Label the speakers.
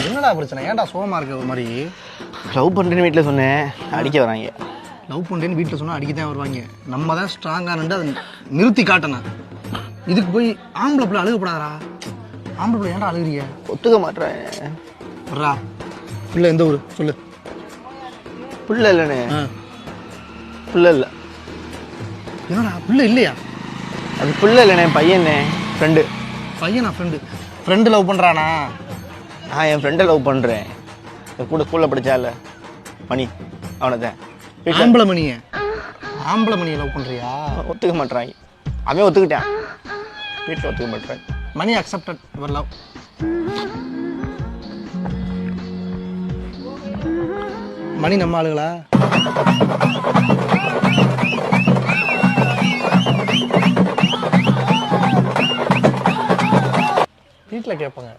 Speaker 1: என்னடா பிரச்சனை? ஏன்டா சோகமாக இருக்க ஒரு மாதிரி?
Speaker 2: லவ் பண்ணுறேன்னு வீட்டில் சொன்னேன், அடிக்க வராங்க.
Speaker 1: லவ் பண்ணுறேன்னு வீட்டில் சொன்னால் அடிக்க தான் வருவாங்க. நம்ம தான் ஸ்ட்ராங்காக நின்று அதை நிறுத்தி காட்டணும். இதுக்கு போய் ஆம்பளை பிள்ளை அழுகப்படாதா? ஆம்பளை பிள்ளை ஏன்டா அழுகுறீங்க?
Speaker 2: ஒத்துக்க மாட்டேறேன்.
Speaker 1: வர்றா பிள்ளை எந்த ஊர் சொல்லு.
Speaker 2: பிள்ளை இல்லைண்ணே. பிள்ளை இல்லை.
Speaker 1: என்னடா பிள்ளை இல்லையா?
Speaker 2: அது பிள்ளை இல்லைண்ணே, பையனே. ஃப்ரெண்டு.
Speaker 1: பையனா? ஃப்ரெண்டு லவ் பண்ணுறானா?
Speaker 2: நான் என் ஃப்ரெண்டை லவ் பண்ணுறேன். என் கூட ஸ்கூலில் படித்தா இல்லை மணி, அவனை தான்.
Speaker 1: ஆம்பளை மணியை லவ் பண்ணுறியா?
Speaker 2: ஒத்துக்க மாட்டேறாங்க. அவன் ஒத்துக்கிட்டான், வீட்டில் ஒத்துக்க மாட்டேறாங்க.
Speaker 1: மணி அக்செப்டட் யுவர் லவ். மணி நம்ம ஆளுங்களா? வீட்டில் கேட்பாங்க.